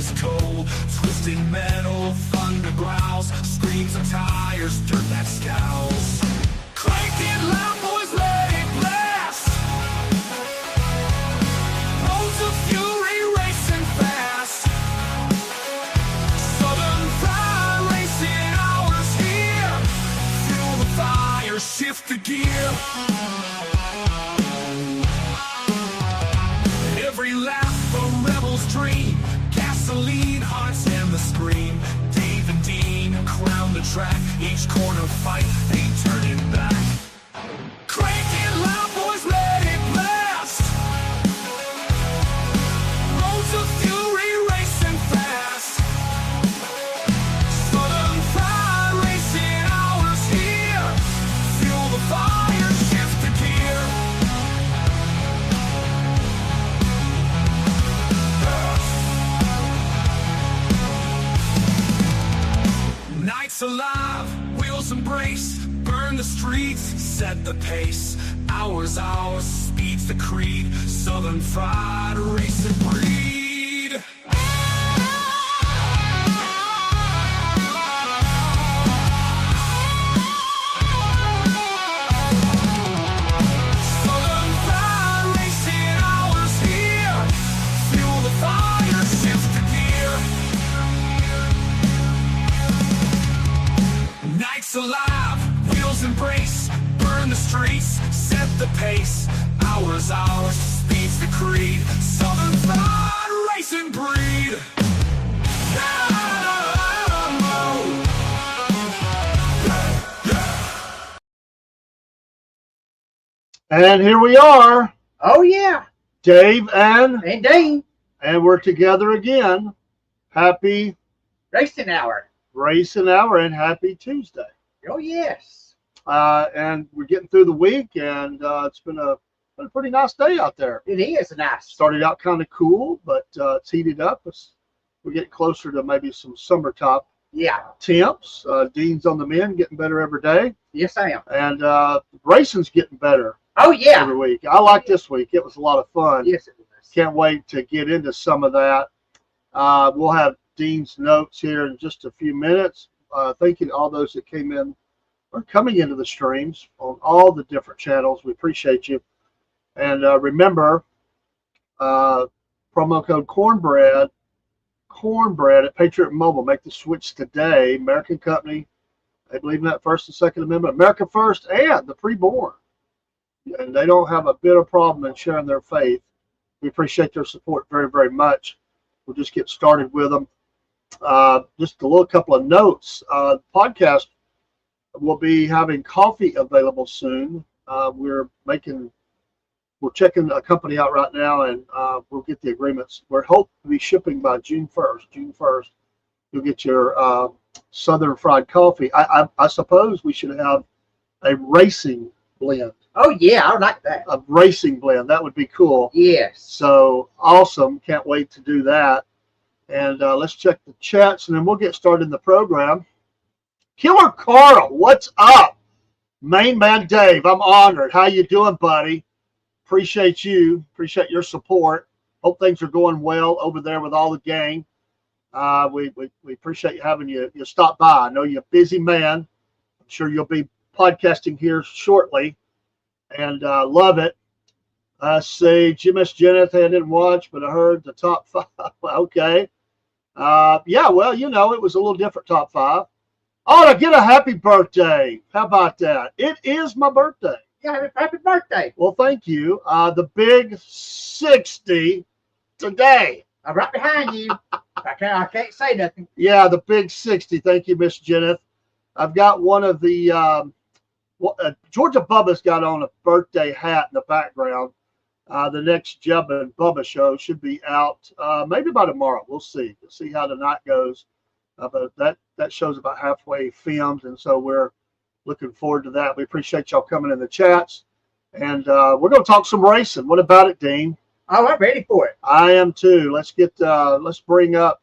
is cold. Twisting metal, thunder growls, screams of tires, dirt that scowls. Crank it loud, boys, let it blast. Roads of fury racing fast. Southern Pride racing hours here. Fuel the fire, shift the gear. Every lap a rebel's dream. Gasoline, hearts and the scream. Dave and Dean crown the track. Each corner fight, ain't turning back. Crank it loud, boys, let it blast. Roads of fury racing fast. Southern Pride racing hours here. Fuel the fire, shift the gear. Nights alive, wheels embrace, burn the streets, set the pace. Hours, speed's the creed. Southern Pride racing breed. Southern Pride racing hours here. Fuel the fire, shift the gear. Nights alive, wheels embrace, burn the streets, set the pace. Hours, speed's the creed. Southern Pride racing breed. And here we are, Oh, yeah. Dave and Dean. we're together again. Happy Racing hour. racing hour and happy Tuesday. Oh, yes. And we're getting through the week, and it's been a pretty nice day out there. It is nice. Started out kind of cool, but it's heated up. We're getting closer to maybe some summer top Yeah. temps. Dean's on the mend, getting better every day, Yes, I am. and racing's getting better Oh, yeah. every week. I like this week. It was a lot of fun. Yes, it was. Can't wait to get into some of that. We'll have Dean's notes here in just a few minutes. Thank you to all those that came in or coming into the streams on all the different channels. We appreciate you. And remember, promo code cornbread at Patriot Mobile. Make the switch today. American company. They believe in that First and Second Amendment. America First and the preborn. And they don't have a bit of problem in sharing their faith. We appreciate their support very, very much. We'll just get started with them. Just a little couple of notes. Podcast will be having coffee available soon. We're checking a company out right now, and we'll get the agreements. We're hoping to be shipping by June 1st. June 1st, you'll get your Southern Fried Coffee. I suppose we should have a racing blend. Oh, yeah. I like that. A racing blend. That would be cool. Yes. So awesome. Can't wait to do that. And let's check the chats, and then we'll get started in the program. Killer Carl, what's up? Main man Dave, I'm honored. How you doing, buddy? Appreciate you. Appreciate your support. Hope things are going well over there with all the gang. We appreciate having you stop by. I know you're a busy man. I'm sure you'll be podcasting here shortly, and love it. Say Jim S. Jenneth, I didn't watch, but I heard the top 5. Okay. Yeah, well, it was a little different top 5. Oh, to get a happy birthday. How about that? It is my birthday. Yeah, happy birthday. Well, thank you. The big 60 today. I'm right behind you. I can't say nothing. Yeah, the big 60. Thank you, Miss Jenneth. I've got one of the Georgia Bubba's got on a birthday hat in the background. The next Jeb and Bubba show should be out maybe by tomorrow. We'll see. We'll see how the night goes. But that show's about halfway filmed, and so we're looking forward to that. We appreciate y'all coming in the chats, and we're going to talk some racing. What about it, Dean? Oh, I'm ready for it. I am too. Let's bring up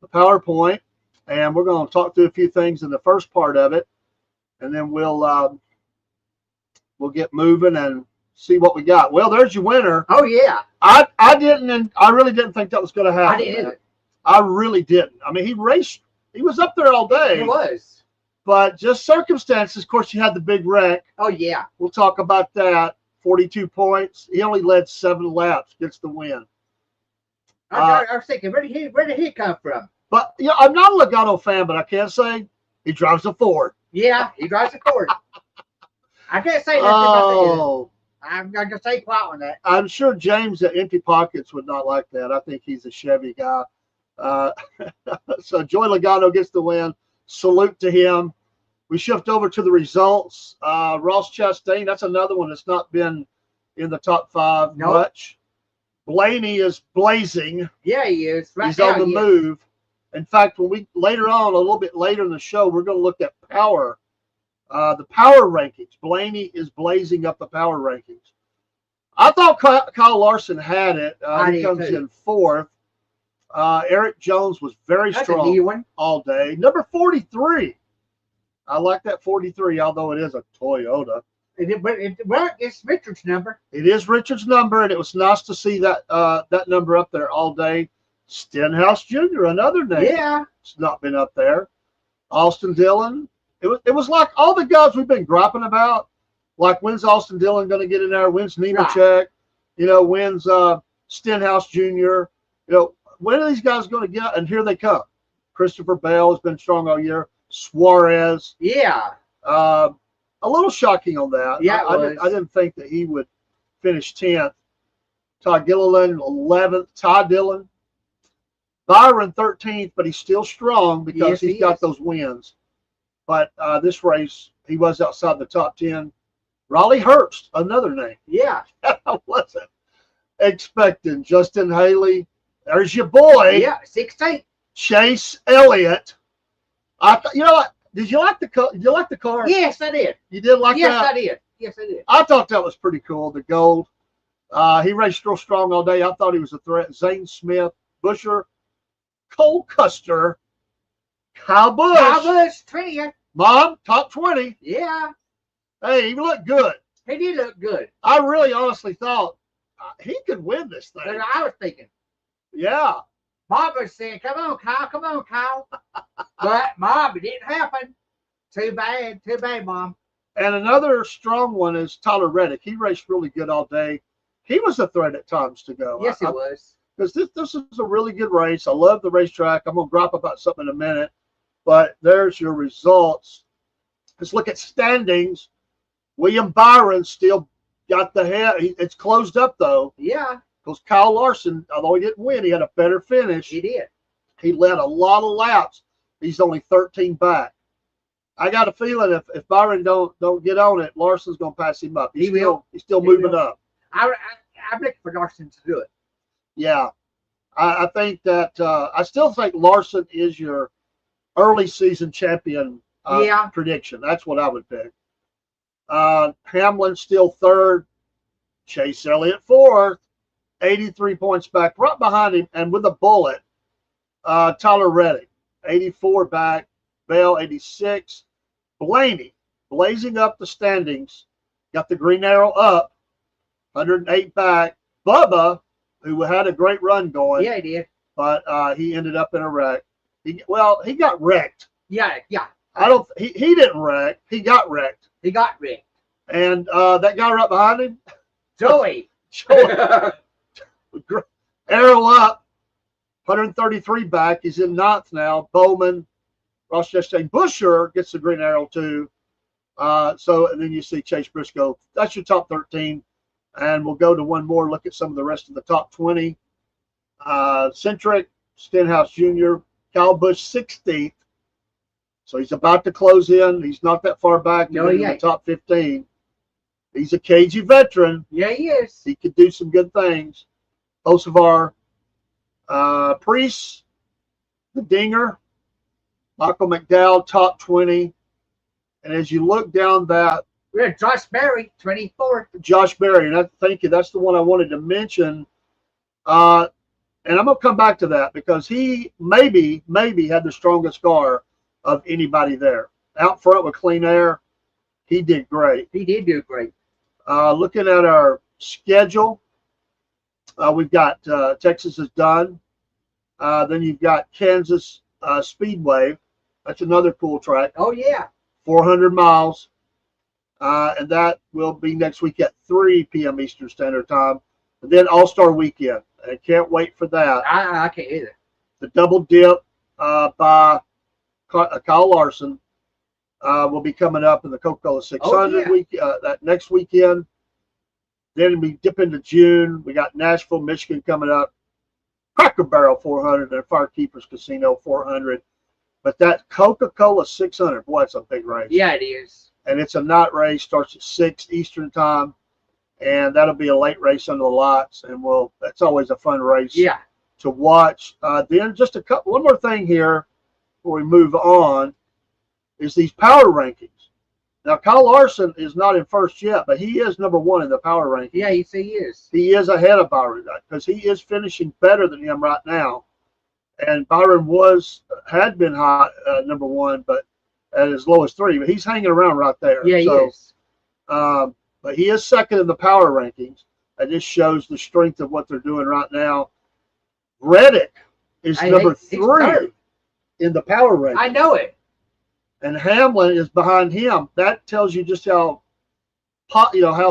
the PowerPoint, and we're going to talk through a few things in the first part of it, and then we'll get moving and see what we got. Well, there's your winner. Oh, yeah. I really didn't think that was going to happen. I didn't either. I really didn't. I mean, he raced. He was up there all day. He was. But just circumstances. Of course, you had the big wreck. Oh, yeah. We'll talk about that. 42 points. He only led 7 laps. Gets the win. I was thinking, where did he come from? But yeah, I'm not a Logano fan, but I can say he drives a Ford. Yeah, he drives a Ford. I can't say nothing about that. Oh, I'm going to stay quiet on that. I'm sure James at Empty Pockets would not like that. I think he's a Chevy guy. So Joey Logano gets the win. Salute to him. We shift over to the results. Ross Chastain, that's another one that's not been in the top 5 much. Blaney is blazing. Yeah, he is. Right He's now, on the move. In fact, when we later on, a little bit later in the show, we're going to look at power. The power rankings. Blaney is blazing up the power rankings. I thought Kyle Larson had it. He comes in 4th. Eric Jones was very strong all day. Number 43. I like that 43, although it is a Toyota. Well, it's Richard's number. It is Richard's number, and it was nice to see that that number up there all day. Stenhouse Jr., another name. Yeah. It's not been up there. Austin Dillon. It was like all the guys we've been griping about. Like, when's Austin Dillon going to get in there? When's Nemechek? Right. When's Stenhouse Jr.? When are these guys going to get? And here they come. Christopher Bell has been strong all year. Suarez. Yeah. A little shocking on that. Yeah, I didn't think that he would finish 10th. Todd Gilliland, 11th. Ty Dillon. Byron, 13th, but he's still strong because he's got those wins. But this race, he was outside the top 10. Raleigh Herbst, another name. Yeah. I wasn't expecting. Justin Haley. There's your boy. Yeah, 16th. Chase Elliott. You know what? Did you like the car? Did you like the car? Yes, I did. You did like that? Yes, I did. Yes, I did. I thought that was pretty cool, the gold. He raced real strong all day. I thought he was a threat. Zane Smith, Busher, Cole Custer, Kyle Busch. Kyle Busch, 20th. Mom, top 20. Yeah. Hey, he looked good. He did look good. I really honestly thought he could win this thing. That's what I was thinking. Yeah. Mom was saying, come on, Kyle. But, Mom, it didn't happen. Too bad, Mom. And another strong one is Tyler Reddick. He raced really good all day. He was a threat at times to go. Yes, he was. Because this is a really good race. I love the racetrack. I'm going to gripe about something in a minute. But there's your results. Let's look at standings. William Byron still got the head. It's closed up, though. Yeah. Because Kyle Larson, although he didn't win, he had a better finish. He did. He led a lot of laps. He's only 13 back. I got a feeling if Byron don't get on it, Larson's going to pass him up. He's still moving up. I'm looking for Larson to do it. Yeah. I think that I still think Larson is your early season champion prediction. That's what I would pick. Hamlin still 3rd. Chase Elliott 4th. 83 points back. Right behind him and with a bullet, Tyler Reddick. 84 back. Bell 86. Blaney blazing up the standings. Got the green arrow up. 108 back. Bubba, who had a great run going. Yeah, he did. But he ended up in a wreck. He got wrecked. Yeah. He didn't wreck. He got wrecked. He got wrecked. And that guy right behind him, Joey. Arrow up. 133 back. He's in 9th now. Bowman, Ross Chastain, Busher gets the green arrow too. And then you see Chase Briscoe. That's your top 13. And we'll go to one more, look at some of the rest of the top 20. Centric, Stenhouse Jr., Kyle Busch 16th. So he's about to close in. He's not that far back. No, in the top 15. He's a cagey veteran. Yeah, he is. He could do some good things. Osavar, Priest, the Dinger, Michael McDowell, top 20. And as you look down that, we have Josh Berry, 24th. Josh Berry, and thank you. That's the one I wanted to mention. And I'm going to come back to that because he maybe had the strongest car of anybody there. Out front with clean air, he did great. He did do great. Looking at our schedule, we've got Texas is done. Then you've got Kansas Speedway. That's another cool track. Oh yeah. 400 miles. And that will be next week at 3 p.m. Eastern Standard Time. And then All-Star Weekend. I can't wait for that. I can't either. The double dip by Kyle Larson will be coming up in the Coca-Cola 600 week that next weekend. Then we dip into June. We got Nashville, Michigan coming up. Cracker Barrel 400 and Firekeepers Casino 400. But that Coca-Cola 600, boy, it's a big race. Yeah, it is. And it's a night race. Starts at 6 Eastern Time. And that'll be a late race under the lights. And that's always a fun race to watch. Then just one more thing here before we move on is these power rankings. Now, Kyle Larson is not in first yet, but he is number 1 in the power rankings. Yeah, he is. He is ahead of Byron because he is finishing better than him right now. And Byron had been high number 1, but at as low as 3. But he's hanging around right there. Yeah, he is. But he is second in the power rankings. That just shows the strength of what they're doing right now. Reddick is number 3 in the power rankings. I know it. And Hamlin is behind him. That tells you just how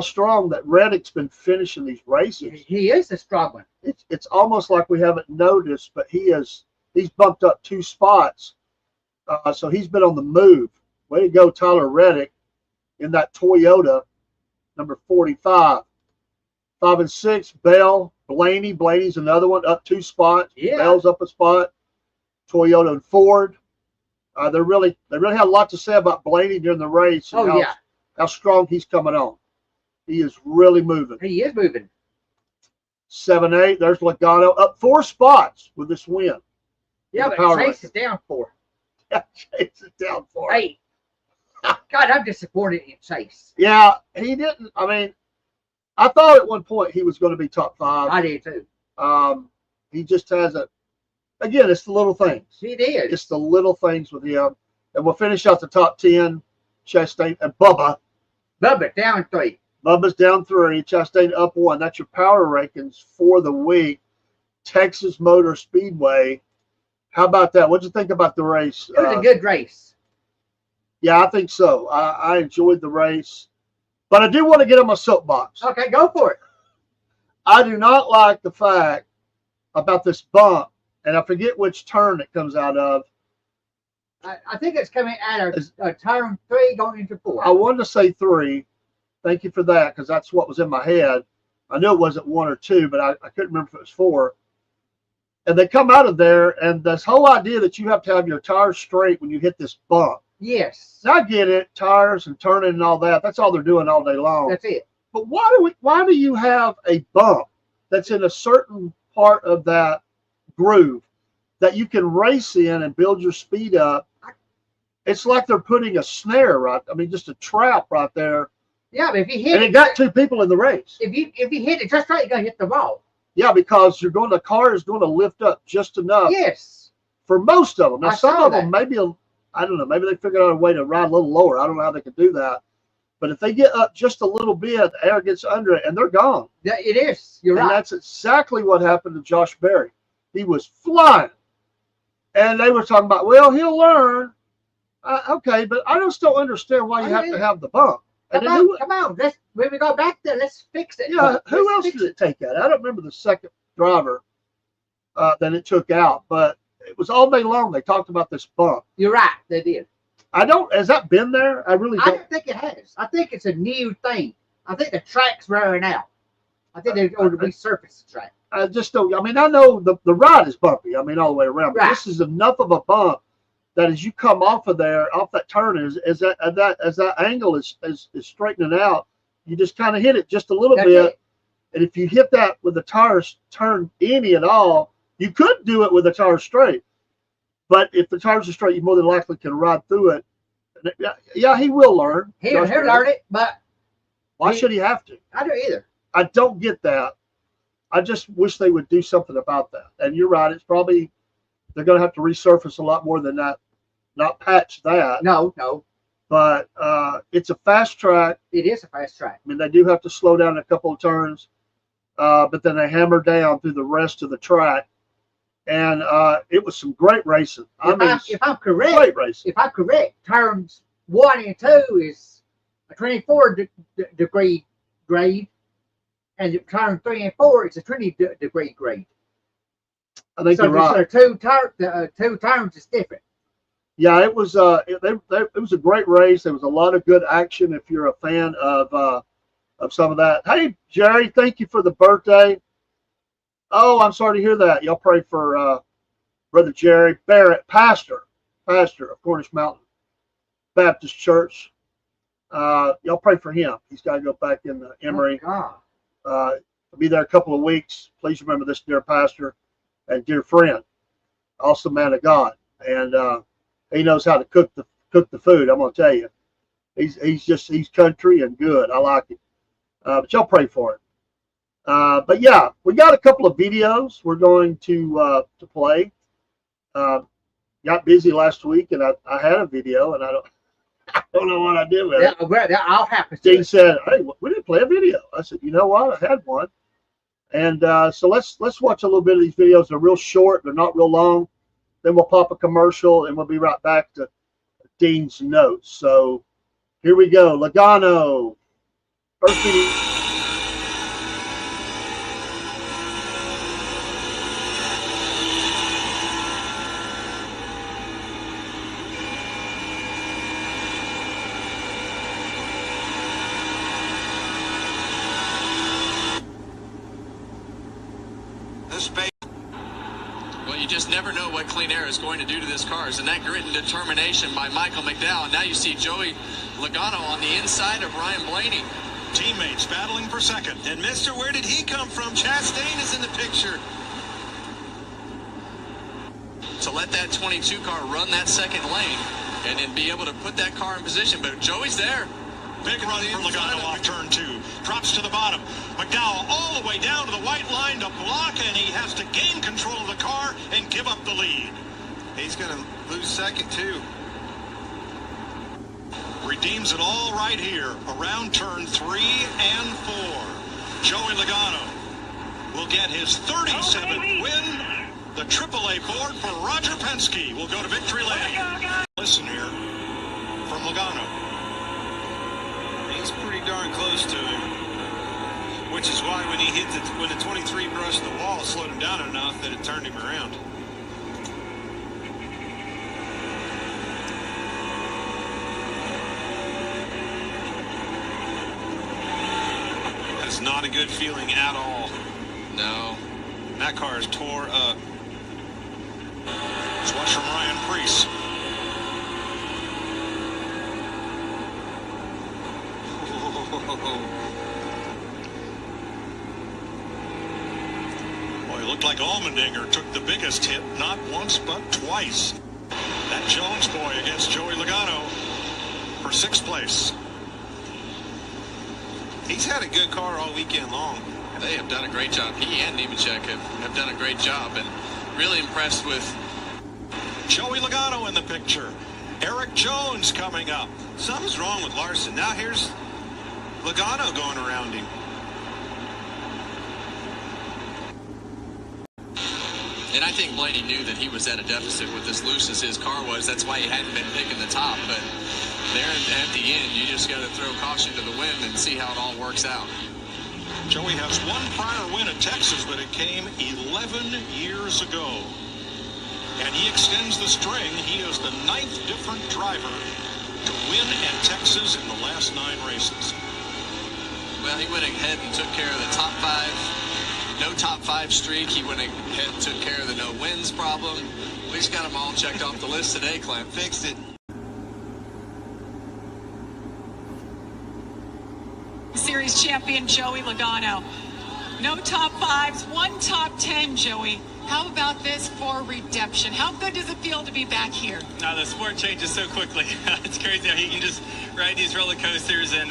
strong that Reddick's been finishing these races. He is a strong one. It's almost like we haven't noticed, but he's bumped up 2 spots. So he's been on the move. Way to go, Tyler Reddick, in that Toyota, number 45. 5 and 6, Bell, Blaney. Blaney's another one, up 2 spots. Yeah. Bell's up a spot. Toyota and Ford. They really had a lot to say about Blaney during the race. And how strong he's coming on. He is really moving. He is moving. 7-8. There's Logano up 4 spots with this win. Yeah, but Chase is down 4. Yeah, Chase is down 4. 8. God, I'm disappointed in Chase. Yeah, he didn't. I mean, I thought at one point he was going to be top 5. I did too. He just hasn't. Again, it's the little things. It is. It's the little things with him. And we'll finish out the top 10. Chastain and Bubba. Bubba down 3. Bubba's down 3. Chastain up 1. That's your power rankings for the week. Texas Motor Speedway. How about that? What'd you think about the race? It was a good race. Yeah, I think so. I enjoyed the race. But I do want to get on my soapbox. Okay, go for it. I do not like the fact about this bump. And I forget which turn it comes out of. I think it's coming out of turn 3 going into 4. I wanted to say 3. Thank you for that, because that's what was in my head. I knew it wasn't 1 or 2, but I couldn't remember if it was 4. And they come out of there, and this whole idea that you have to have your tires straight when you hit this bump. Yes. I get it, tires and turning and all that. That's all they're doing all day long. That's it. But why do you have a bump that's in a certain part of that groove that you can race in and build your speed up? It's like they're putting a snare just a trap right there. Yeah, but if you hit and it got 2 people in the race. If you hit it just right, you're gonna hit the ball. Yeah, because the car is going to lift up just enough. Yes. For most of them. Now some of them maybe I don't know, maybe they figured out a way to ride a little lower. I don't know how they could do that. But if they get up just a little bit, the air gets under it and they're gone. Yeah, it is. You're right. And that's exactly what happened to Josh Berry. He was flying. And they were talking about, well, he'll learn. Okay, but I just don't understand why you have to have the bump. Come on. When we go back there, let's fix it. Yeah, who else did it take out? I don't remember the second driver that it took out, but it was all day long. They talked about this bump. You're right. They did. Has that been there? I don't think it has. I think it's a new thing. I think the track's wearing out. I think they're going to resurface the track. I just don't. I mean, I know the ride is bumpy. I mean, all the way around. But right. This is enough of a bump that as you come off of that turn, as that angle is straightening out, you just kind of hit it just a little bit. And if you hit that with the tires turned any at all, you could do it with the tires straight. But if the tires are straight, you more than likely can ride through it. Yeah, he will learn. He'll learn it, but why should he have to? I don't either. I don't get that. I just wish they would do something about that. And you're right. It's probably they're going to have to resurface a lot more than that, not patch that. No. But it's a fast track. It is a fast track. I mean, they do have to slow down a couple of turns, but then they hammer down through the rest of the track. And it was some great racing. If I'm correct, great racing. if I'm correct, turns 1 and 2 is a 24-degree grade, and turn 3 and 4 is a 20-degree grade. I think So you're right. two turns is different. Yeah, it was it was a great race. There was a lot of good action. If you're a fan of some of that. Hey, Jerry, thank you for the birthday. Oh, I'm sorry to hear that. Y'all pray for Brother Jerry Barrett, pastor of Cornish Mountain Baptist Church. Y'all pray for him. He's got to go back in Emory. Oh, God. Be there a couple of weeks. Please remember this dear pastor and dear friend, awesome man of God, and he knows how to cook the food. I'm gonna tell you, he's country and good. I like it. But y'all pray for him. But yeah, we got a couple of videos we're going to play. Got busy last week, and I had a video, and I don't know what I did with it. That all happens. Dean said, "Hey, we didn't play a video." I said, "You know what? I had one." And so let's watch a little bit of these videos. They're real short. They're not real long. Then we'll pop a commercial, and we'll be right back to Dean's notes. So here we go. Logano. First video. Well, you just never know what clean air is going to do to this cars, and that grit and determination by Michael McDowell. Now you see Joey Logano on the inside of Ryan Blaney. Teammates battling for second. And Mister, where did he come from? Chastain is in the picture. To let that 22 car run that second lane and then be able to put that car in position, but Joey's there. Big run for Logano off turn 2. Drops to the bottom. McDowell all the way down to the white line to block, and he has to gain control of the car and give up the lead. He's going to lose second, too. Redeems it all right here around turn 3 and 4. Joey Logano will get his 37th win. The AAA board for Roger Penske will go to victory lane. Listen here from Logano. He's pretty darn close to him, which is why when he hit when the 23 brushed the wall, it slowed him down enough that it turned him around. That's not a good feeling at all. No. That car is tore up. Let's watch from Ryan Preece. Boy, it looked like Allmendinger took the biggest hit, not once but twice. That Jones boy against Joey Logano for 6th place. He's had a good car all weekend long. They have done a great job. He and Nemechek have done a great job, and really impressed with Joey Logano in the picture. Eric Jones coming up. Something's wrong with Larson. Now here's Logano going around him. And I think Blaney knew that he was at a deficit with as loose as his car was. That's why he hadn't been picking the top. But there at the end, you just got to throw caution to the wind and see how it all works out. Joey has one prior win at Texas, but it came 11 years ago. And he extends the string. He is the 9th different driver to win at Texas in the last 9 races. Well, he went ahead and took care of the top 5. No top 5 streak. He went ahead and took care of the no wins problem. At least got them all checked off the list today, Clem. Fixed it. Series champion Joey Logano. No top 5s, 1 top 10, Joey. How about this for redemption? How good does it feel to be back here? No, the sport changes so quickly. It's crazy how he can just ride these roller coasters, and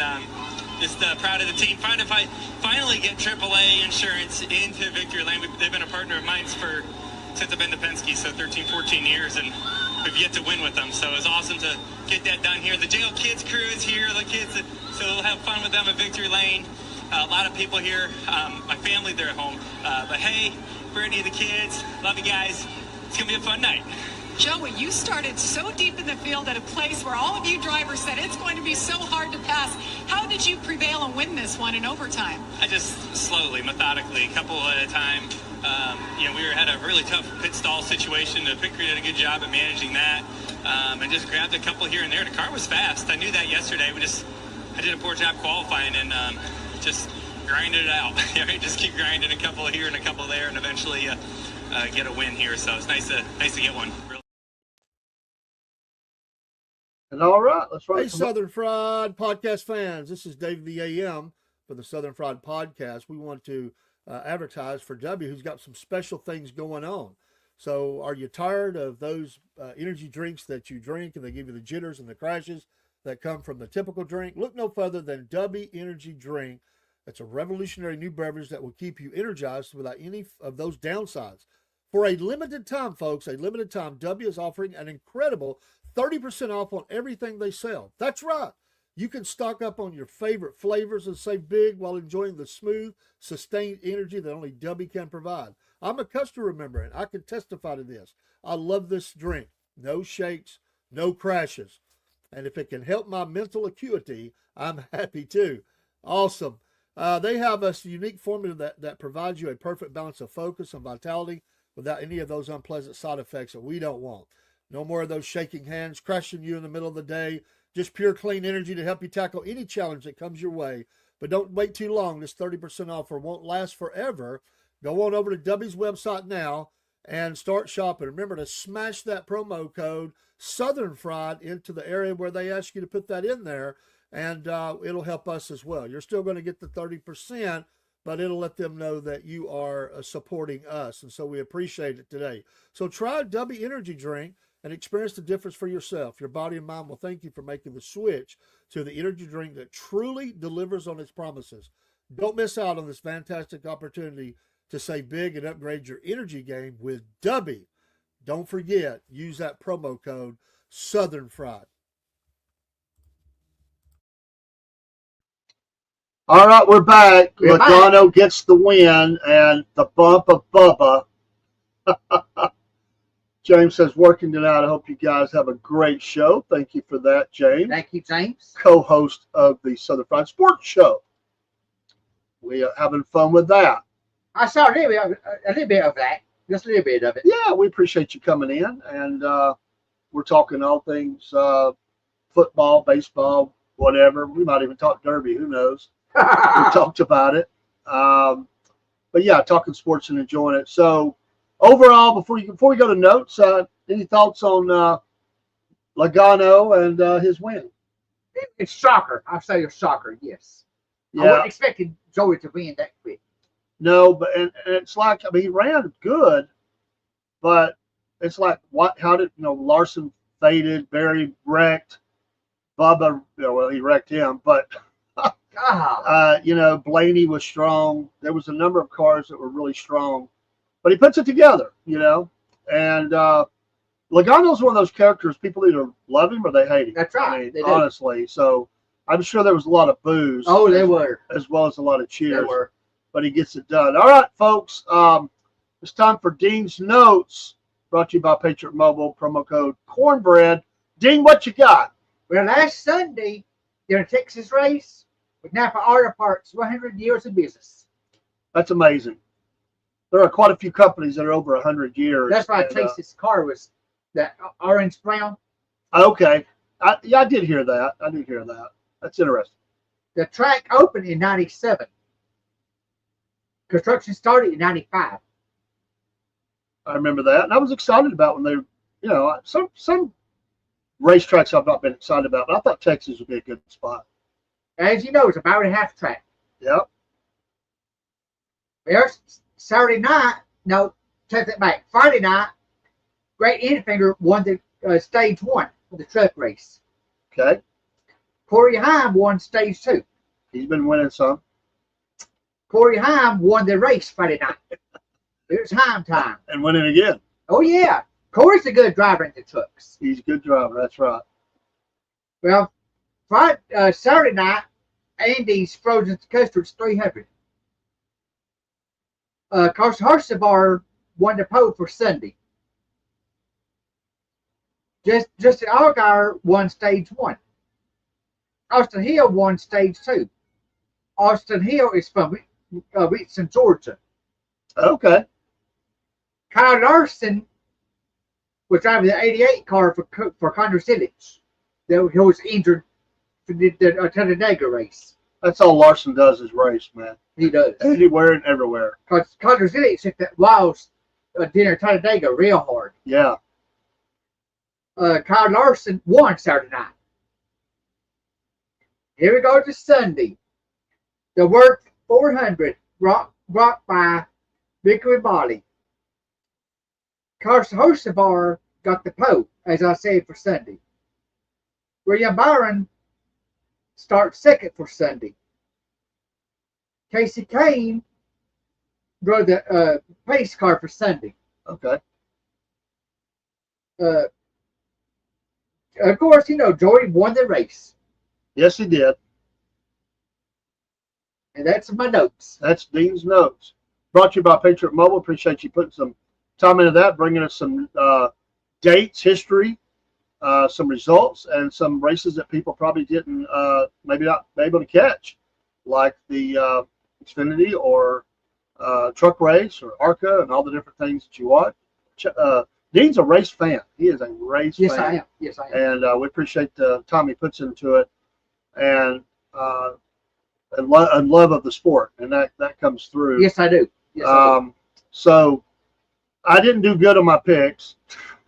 just proud of the team. Proud if I finally get AAA insurance into Victory Lane. They've been a partner of mine since I've been to Penske, so 13, 14 years, and we've yet to win with them. So it's awesome to get that done here. The jail kids crew is here, the kids, so we'll have fun with them at Victory Lane. A lot of people here, my family, they're at home. But hey, for any of the kids. Love you guys. It's going to be a fun night. Joey, you started so deep in the field at a place where all of you drivers said it's going to be so hard to pass. How did you prevail and win this one in overtime? I just slowly, methodically, a couple at a time. We had a really tough pit stall situation. Pickard did a good job at managing that, and just grabbed a couple here and there. The car was fast. I knew that yesterday. I did a poor job qualifying and just grinded it out. Just keep grinding a couple here and a couple there, and eventually get a win here. So it's nice to get one. And all right, let's run. Hey, Southern Fried Podcast fans, this is Dave the AM for the Southern Fried Podcast. We want to advertise for W, who's got some special things going on. So are you tired of those energy drinks that you drink and they give you the jitters and the crashes that come from the typical drink? Look no further than W Energy Drink. It's a revolutionary new beverage that will keep you energized without any of those downsides. For a limited time, folks, W is offering an incredible 30% off on everything they sell. That's right. You can stock up on your favorite flavors and save big while enjoying the smooth, sustained energy that only W can provide. I'm a customer member, and I can testify to this. I love this drink. No shakes, no crashes. And if it can help my mental acuity, I'm happy too. Awesome. They have a unique formula that provides you a perfect balance of focus and vitality without any of those unpleasant side effects that we don't want. No more of those shaking hands, crashing you in the middle of the day. Just pure clean energy to help you tackle any challenge that comes your way. But don't wait too long. This 30% offer won't last forever. Go on over to W's website now and start shopping. Remember to smash that promo code Southern Fried into the area where they ask you to put that in there, and it'll help us as well. You're still going to get the 30%, but it'll let them know that you are supporting us, and so we appreciate it today. So try W Energy Drink and experience the difference for yourself. Your body and mind will thank you for making the switch to the energy drink that truly delivers on its promises. Don't miss out on this fantastic opportunity to save big and upgrade your energy game with W. Don't forget, use that promo code Southern Fried. All right, we're back. Logano gets the win and the bump of Bubba. James says, working tonight. I hope you guys have a great show. Thank you for that, James. Thank you, James. Co-host of the Southern Fried Sports Show. We are having fun with that. I saw a little bit of that. Just a little bit of it. Yeah, we appreciate you coming in. And we're talking all things football, baseball, whatever. We might even talk Derby. Who knows? We talked about it. But, yeah, talking sports and enjoying it. So, overall, before we go to notes, any thoughts on Logano and his win? It's shocker. I'll say it's shocker, yes. Yeah. I wasn't expecting Joey to win that quick. No, but and it's like, I mean, he ran good, but it's like, how did, Larson faded, Barry wrecked, Bubba, well, he wrecked him, but, Blaney was strong. There was a number of cars that were really strong. But he puts it together, and Logano's one of those characters, people either love him or they hate him. That's right. I mean, honestly. So I'm sure there was a lot of boos. Oh, they were. As well as a lot of cheers. They were. But he gets it done. All right, folks. It's time for Dean's Notes, brought to you by Patriot Mobile, promo code Cornbread. Dean, what you got? Well, last Sunday, in a Texas race with Napa Auto Parts, 100 years of business. That's amazing. There are quite a few companies that are over 100 years. That's why Tracy's car was that orange brown. Okay. I did hear that. That's interesting. The track opened in 97. Construction started in 95. I remember that. And I was excited about when they, some racetracks I've not been excited about, but I thought Texas would be a good spot. As you know, it's a mile and a half track. Yep. Well, Saturday night, no, take that back. Friday night, Great Enfinger won the stage 1 of the truck race. Okay. Corey Heim won stage 2. He's been winning some. Corey Heim won the race Friday night. It was Heim time. And winning again. Oh, yeah. Corey's a good driver in the trucks. He's a good driver. That's right. Well, Saturday night, Andy's Frozen Custards 300. Carson Harsebar won the pole for Sunday. Justin Allgaier won stage 1. Austin Hill won stage 2. Austin Hill is from Richmond, Georgia. Okay. Kyle Larson was driving the 88 car for Condor Silich. He was injured for the Talladega race. That's all Larson does is race, man. He does. Anywhere and everywhere. Because Condor Silich hit that wild dinner Talladega real hard. Yeah. Kyle Larson won Saturday night. Here we go to Sunday. The Work 400 brought by Victory Molly. Carson Hocevar got the pole, as I said, for Sunday. William Byron starts second for Sunday. Casey Kane drove the pace car for Sunday. Okay. Of course, Joey won the race. Yes, he did. And that's my notes. That's Dean's notes. Brought to you by Patriot Mobile. Appreciate you putting some time into that, bringing us some dates, history, some results, and some races that people probably didn't, maybe not be able to catch, like the Xfinity or truck race or ARCA and all the different things that you watch. Dean's a race fan. He is a race fan. Yes, I am. Yes, I am. And we appreciate the time he puts into it and love of the sport, and that comes through. Yes, I do. Yes, I do. So I didn't do good on my picks.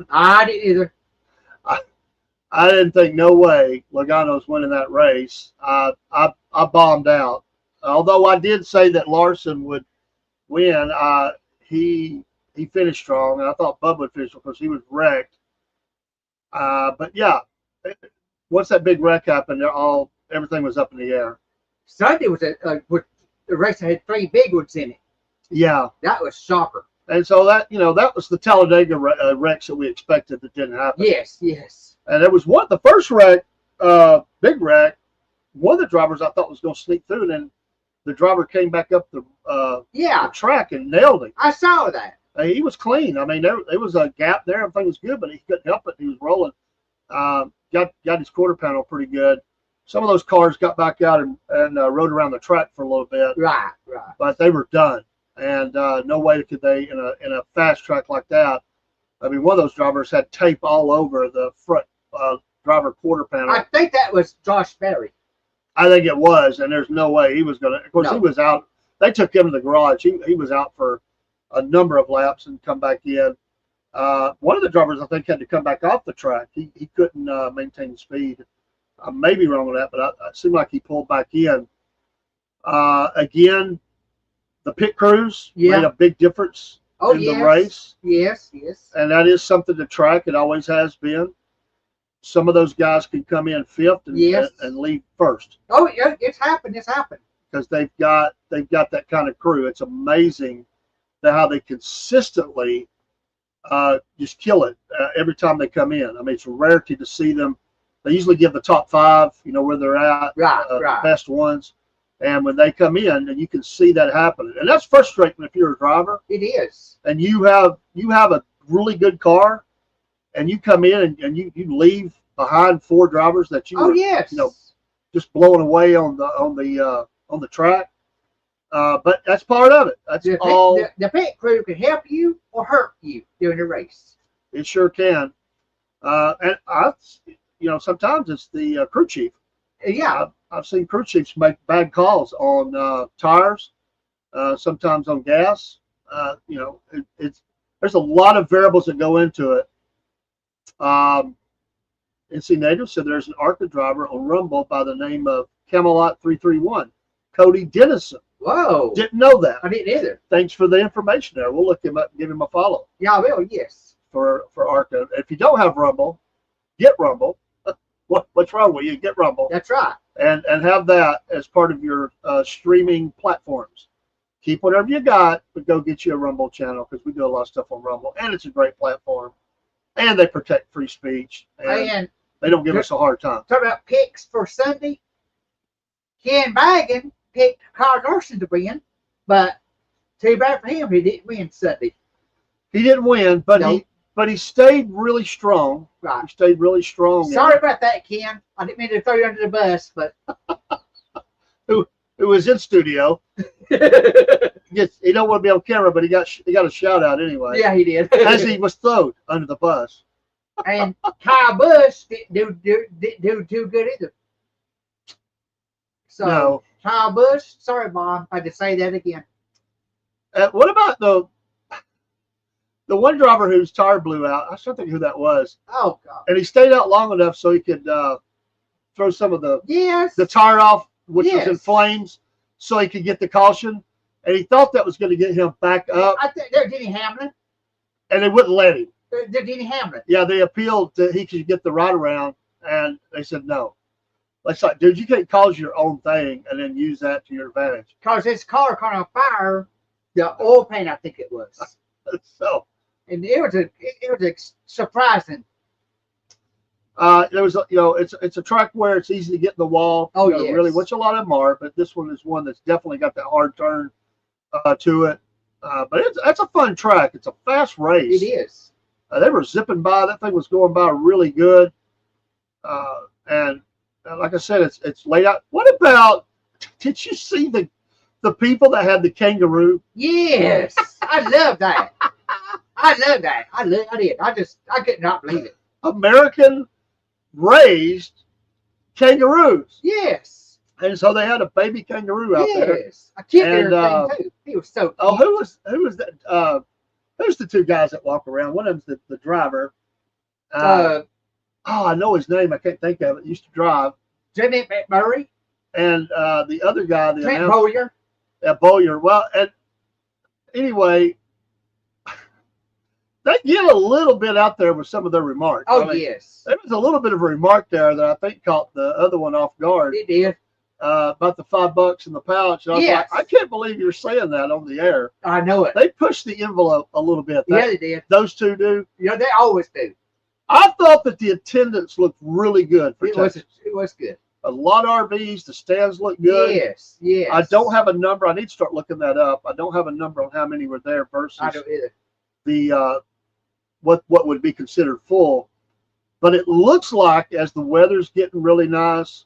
I didn't either. I didn't think no way Logano's winning that race. I bombed out. Although I did say that Larson would win, he finished strong, and I thought Bubba would finish because he was wrecked. But yeah, once that big wreck happened, everything was up in the air. Sunday was a race that had 3 big ones in it. Yeah, that was shocker. And so that was the Talladega wrecks that we expected that didn't happen. Yes, yes. And there was the first wreck, big wreck. One of the drivers I thought was going to sneak through, and then the driver came back up the track and nailed him. I saw that. He was clean. I mean, there was a gap there. Everything was good, but he couldn't help it. He was rolling. Got his quarter panel pretty good. Some of those cars got back out and rode around the track for a little bit. Right. But they were done. And no way could they, in a fast track like that. I mean, one of those drivers had tape all over the front driver quarter panel. I think that was Josh Berry. I think it was, and there's no way he was going to. Of course, He was out. They took him to the garage. He was out for a number of laps and come back in. One of the drivers, I think, had to come back off the track. He couldn't maintain speed. I may be wrong on that, but it seemed like he pulled back in. Again, the pit crews made a big difference in the race. Yes. And that is something to track. It always has been. Some of those guys can come in 5th and leave 1st. Oh, yeah, it's happened. Because they've got that kind of crew. It's amazing how they consistently just kill it every time they come in. I mean, it's a rarity to see them. They usually give the top 5, where they're at, the best ones. And when they come in, and you can see that happening, and that's frustrating if you're a driver. It is. And you have a really good car, and you come in and you leave behind 4 drivers that you just blowing away on the track. But that's part of it. That's all. The pit crew can help you or hurt you during the race. It sure can. And sometimes it's the crew chief. Yeah. I've seen crew chiefs make bad calls on tires, sometimes on gas. There's a lot of variables that go into it. NC Native said there's an ARCA driver on Rumble by the name of Camelot 331, Cody Dennison. Whoa! Didn't know that. I didn't either. Thanks for the information there. We'll look him up and give him a follow. Yeah, I will. Yes. For ARCA. If you don't have Rumble, get Rumble. What's wrong with you? Get Rumble. That's right. And have that as part of your streaming platforms. Keep whatever you got, but go get you a Rumble channel because we do a lot of stuff on Rumble, and it's a great platform. And they protect free speech, and they don't give us a hard time. Talk about picks for Sunday. Ken Bagan picked Kyle Larson to win, but Too bad for him. He didn't win Sunday. He didn't win, but Nope. he stayed really strong. Right. He stayed really strong. Sorry about that, Ken. I didn't mean to throw you under the bus, but Who was in studio. Yes, he don't want to be on camera, but he got a shout out anyway. yeah, he did. As he was thrown under the bus. And Kyle Busch didn't do too good either. So No. Kyle Busch, sorry, Mom, I had to say that again. What about the one driver whose tire blew out? I still think who that was. Oh God. And he stayed out long enough so he could throw some of the tire off, which was in flames, so he could get the caution. And he thought that was going to get him back up. I think they're Denny Hamlin. And they wouldn't let him. They're Denny Hamlin. Yeah, they appealed that he could get the right around, and they said no. It's like, dude, you can't cause your own thing and then use that to your advantage. Because his car caught on fire, the oil paint, I think it was. So, and it was surprising. There was, it's a track where it's easy to get in the wall. Oh, yes. Really, which a lot of them are, but this one is one that's definitely got that hard turn to it. But that's a fun track. It's a fast race. It is. They were zipping by. That thing was going by really good. And like I said, it's laid out. What about? Did you see the people that had the kangaroo? Yes, I love that. I love that. I did. I could not believe it. American raised kangaroos. Yes. And so they had a baby kangaroo out there. Yes. A kid and everything too. He was so cute. Oh, who was that? Who's the two guys that walk around? One of them's the driver. I know his name. I can't think of it. He used to drive. Jimmy McMurray. And the other guy, the Trent Bowyer. Bowyer. Well, and anyway, they get a little bit out there with some of their remarks. Oh, yes. There was a little bit of a remark there that I think caught the other one off guard. It did. About the $5 in the pouch. And I was like, I can't believe you're saying that on the air. I know it. They pushed the envelope a little bit. Yeah, they did. Those two do. Yeah, they always do. I thought that the attendance looked really good for Texas. It was good. A lot of RVs. The stands look good. Yes, yes. I don't have a number. I need to start looking that up. I don't have a number on how many were there versus I don't either. The what would be considered full. But it looks like as the weather's getting really nice,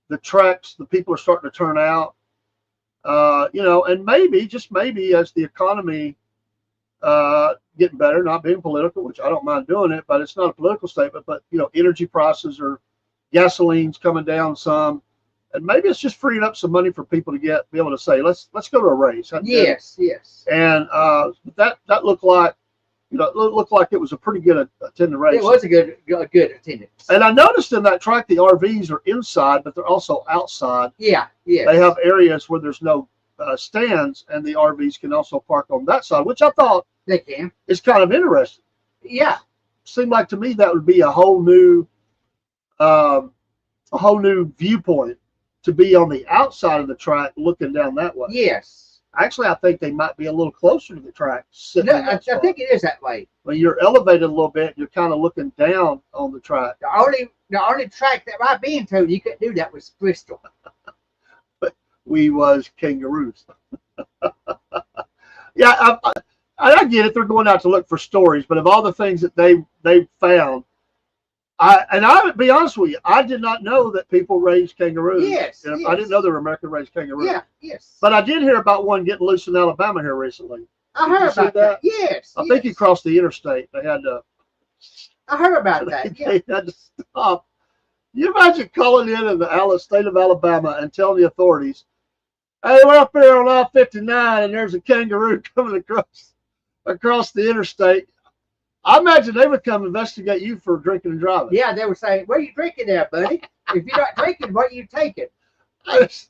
the tracks, the people are starting to turn out. And maybe, just maybe, as the economy getting better, not being political, which I don't mind doing it, but it's not a political statement, but energy prices or gasoline's coming down some, and maybe it's just freeing up some money for people to be able to say, let's go to a race. Yes, yes. And that looked like, it looked like it was a pretty good attended race. It was a good attendance. And I noticed in that track the RVs are inside, but they're also outside. Yeah, yeah. They have areas where there's no stands, and the RVs can also park on that side, which I thought they can. Is kind of interesting. Yeah. Seemed like to me that would be a whole new viewpoint to be on the outside of the track looking down that way. Yes. Actually, I think they might be a little closer to the track. No, I think it is that way. When you're elevated a little bit, you're kind of looking down on the track. The only track that I've been to you couldn't do that was Bristol. But we was kangaroos. Yeah, I get it. They're going out to look for stories, but of all the things that they found, I would be honest with you, I did not know that people raised kangaroos. Yes, yes. I didn't know there were American raised kangaroos. Yeah, yes. But I did hear about one getting loose in Alabama here recently. I heard about that. Yes. I think he crossed the interstate. They had to. I heard about that. Yeah. They had to stop. You imagine calling in the state of Alabama and telling the authorities, "Hey, we're up here on I-59 and there's a kangaroo coming across the interstate." I imagine they would come investigate you for drinking and driving. Yeah, they would say, "What are you drinking there, buddy? If you're not drinking, what are you taking?" That's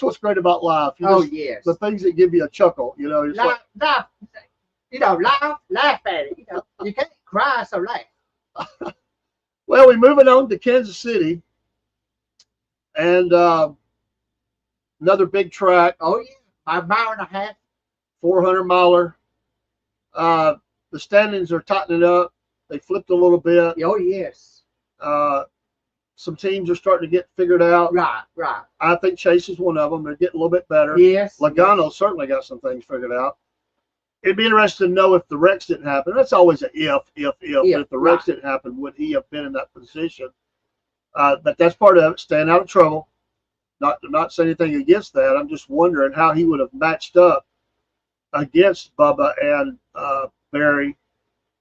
what's great about life. Yes. The things that give you a chuckle, laugh at it. You can't cry, so laugh. Well, we're moving on to Kansas City, and another big track. Oh yeah, a mile and a half. 400-miler. The standings are tightening up. They flipped a little bit. Oh yes. some teams are starting to get figured out. Right, right. I think Chase is one of them. They're getting a little bit better. Yes. Logano certainly got some things figured out. It'd be interesting to know if the wrecks didn't happen. That's always an if. But if the wrecks didn't happen, would he have been in that position? But that's part of it, staying out of trouble. Not saying anything against that. I'm just wondering how he would have matched up against Bubba and Barry.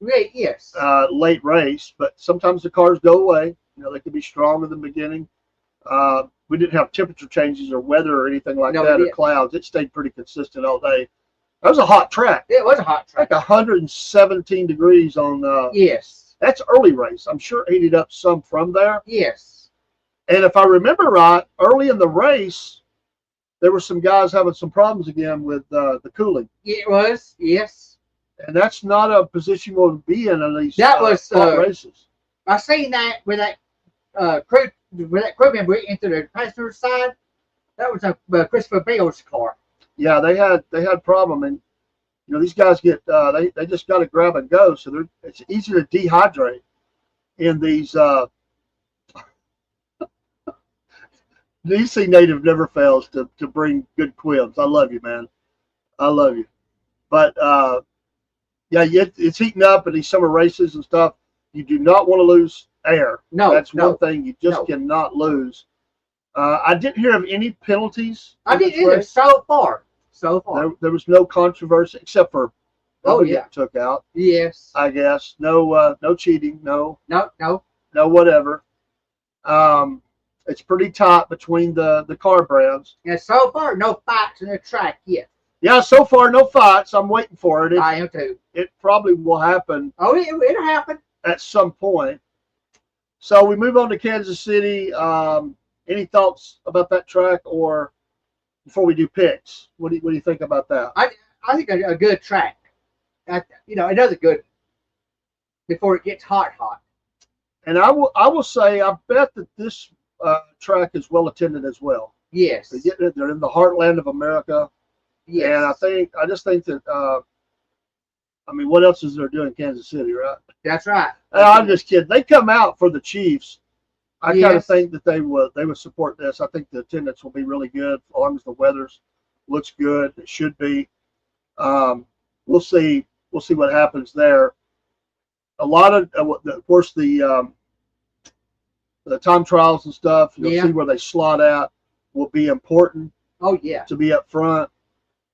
Yes. Late race, but sometimes the cars go away. They can be strong in the beginning. We didn't have temperature changes or weather or anything like that, or clouds. It stayed pretty consistent all day. That was a hot track. It was a hot track. Like 117 degrees on. Yes. That's early race. I'm sure it heated up some from there. Yes. And if I remember right, early in the race, there were some guys having some problems again with the cooling. It was, yes. And that's not a position you want to be in these hot races. I seen that with that crew member into the passenger side. That was Christopher Bale's car. Yeah, they had problem, and these guys get they just got to grab and go. So it's easy to dehydrate in these. DC native never fails to bring good quibs. I love you, man. I love you. But it's heating up in these summer races and stuff. You do not want to lose air. No, that's one thing you just cannot lose. I didn't hear of any penalties. I didn't either. So far. There was no controversy except for getting took out. Yes. I guess no cheating. No whatever. It's pretty tight between the car brands. And so far, no fights in the track yet. Yeah, so far no fights. I'm waiting for it. I am too. It probably will happen. Oh, it'll happen at some point. So we move on to Kansas City. Any thoughts about that track, or before we do picks? What do you think about that? I think a good track. Another good before it gets hot. And I will say I bet that this track is well attended as well. Yes. They're in the heartland of America. Yes. And I just think that what else is there doing in Kansas City, right? That's right. I'm just kidding. They come out for the Chiefs. I kind of think that they would support this. I think the attendance will be really good as long as the weather looks good. It should be. We'll see what happens there. A lot of course, the time trials and stuff. You'll see where they slot at will be important. Oh yeah. To be up front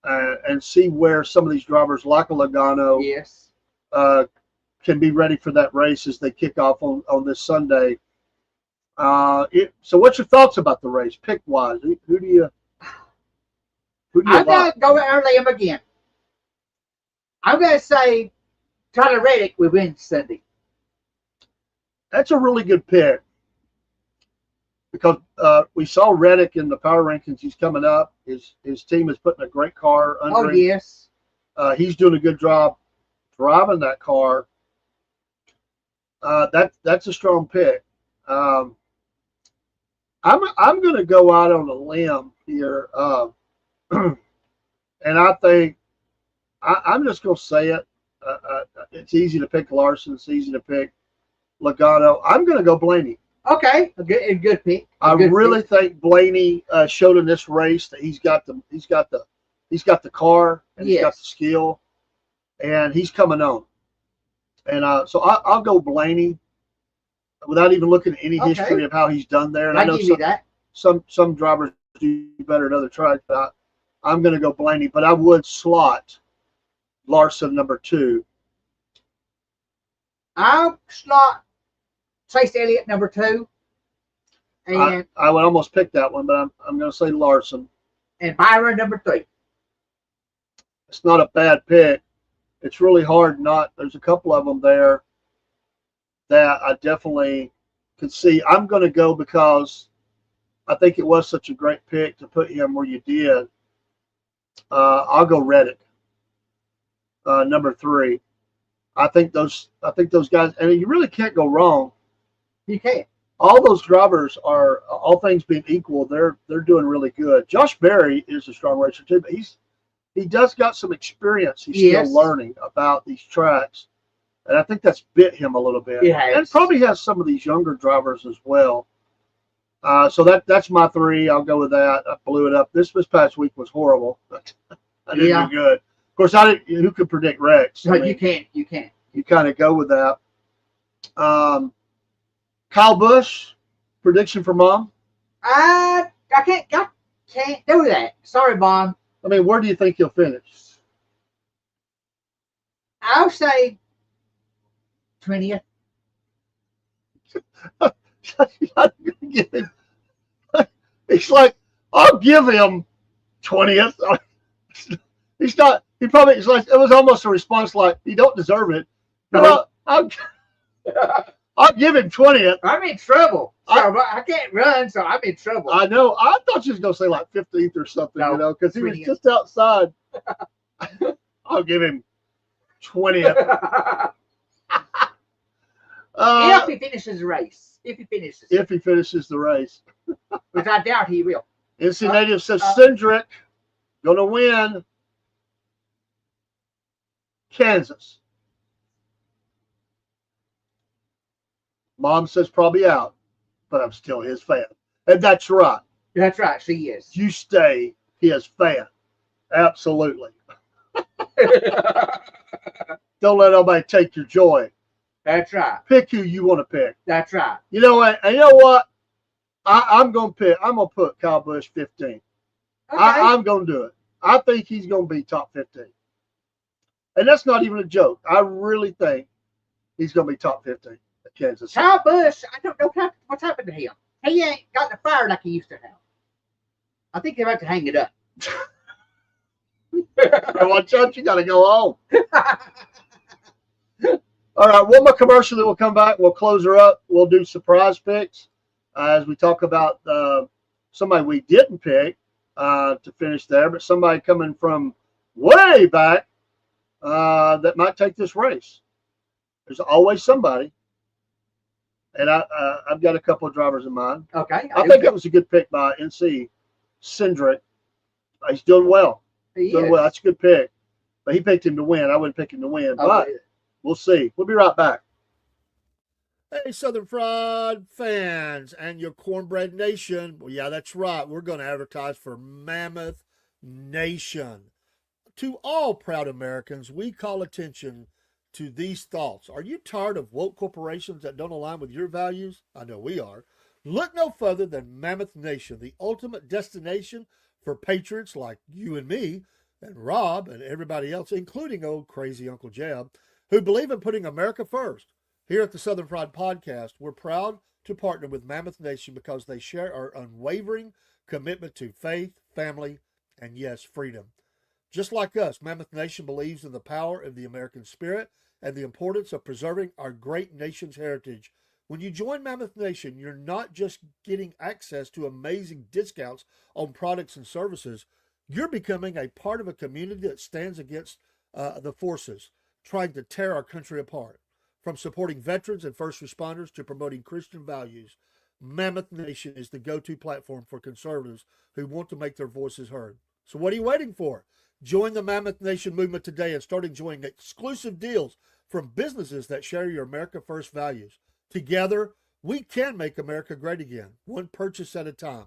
and see where some of these drivers, like a Logano, can be ready for that race as they kick off on this Sunday. So what's your thoughts about the race, pick wise? Who do you I'm gonna go early him again. I'm gonna say Tyler Reddick will win Sunday. That's a really good pick because we saw Reddick in the power rankings. He's coming up. His team is putting a great car under him. Yes. He's doing a good job driving that car. That's a strong pick. I'm going to go out on a limb here, and I think I'm just going to say it. It's easy to pick Larson. It's easy to pick Logano. I'm going to go Blaney. Okay, a good pick. I really think Blaney showed in this race that he's got the car and he's got the skill, and he's coming on. And so I'll go Blaney without even looking at any history of how he's done there. And I know some drivers do better at other tracks, but I'm going to go Blaney. But I would slot Larson number 2. I'll slot Chase Elliott number 2. And I would almost pick that one, but I'm going to say Larson. And Byron number 3. It's not a bad pick. It's really hard not. There's a couple of them there that I definitely could see. I'm going to go because I think it was such a great pick to put him where you did. I'll go Reddick, number 3. I think those guys, and you really can't go wrong. You can't. All those drivers are, all things being equal, they're doing really good. Josh Berry is a strong racer too, but he does got some experience. He's still learning about these tracks, and I think that's bit him a little bit. It has. And probably has some of these younger drivers as well. So that's my 3. I'll go with that. I blew it up. This past week was horrible. I didn't do good. Of course, I didn't. Who could predict Rex? No, you can't. You can't. You kind of go with that. Kyle Busch, prediction for Mom. I can't do that. Sorry, Mom. I mean, where do you think he'll finish? I'll say 20th. It's like, I'll give him 20th. He's not. He probably. It's like, it was almost a response like, he don't deserve it. But I'll give him 20th. I'm in trouble. So I can't run, so I'm in trouble. I know. I thought you was gonna say like 15th or something, No, because he was 20th. just outside. I'll give him 20th. If he finishes the race. If he finishes the race. Which I doubt he will. NC Native says Cindric gonna win. Kansas. Mom says probably out, but I'm still his fan. And that's right. That's right, she is. You stay his fan. Absolutely. Don't let nobody take your joy. That's right. Pick who you want to pick. That's right. You know what? And you know what? I'm going to pick. I'm going to put Kyle Busch 15. Okay. I'm going to do it. I think he's going to be top 15. And that's not even a joke. I really think he's going to be top 15 at Kansas City. Kyle Busch, I don't know what's happened to him. He ain't got the fire like he used to have. I think they're about to hang it up. Watch out, you got to go home. All right, one more commercial, then we'll come back. We'll close her up. We'll do surprise picks as we talk about somebody we didn't pick to finish there, but somebody coming from way back that might take this race. There's always somebody. And I've got a couple of drivers in mind. Okay. I think that was a good pick by NC Cindric. He's doing well. Doing well. That's a good pick. But he picked him to win. I wouldn't pick him to win. But we'll see. We'll be right back. Hey, Southern Fried fans and your Cornbread Nation. Well, yeah, that's right. We're going to advertise for Mammoth Nation. To all proud Americans, we call attention to these thoughts. Are you tired of woke corporations that don't align with your values? I know we are. Look no further than Mammoth Nation, the ultimate destination for patriots like you and me and Rob and everybody else, including old crazy Uncle Jeb, who believe in putting America first. Here at the Southern Fried Podcast, we're proud to partner with Mammoth Nation because they share our unwavering commitment to faith, family, and yes, freedom. Just like us, Mammoth Nation believes in the power of the American spirit and the importance of preserving our great nation's heritage. When you join Mammoth Nation, you're not just getting access to amazing discounts on products and services. You're becoming a part of a community that stands against the forces trying to tear our country apart. From supporting veterans and first responders to promoting Christian values, Mammoth Nation is the go-to platform for conservatives who want to make their voices heard. So what are you waiting for? Join the Mammoth Nation movement today and start enjoying exclusive deals from businesses that share your America First values. Together, we can make America great again, one purchase at a time.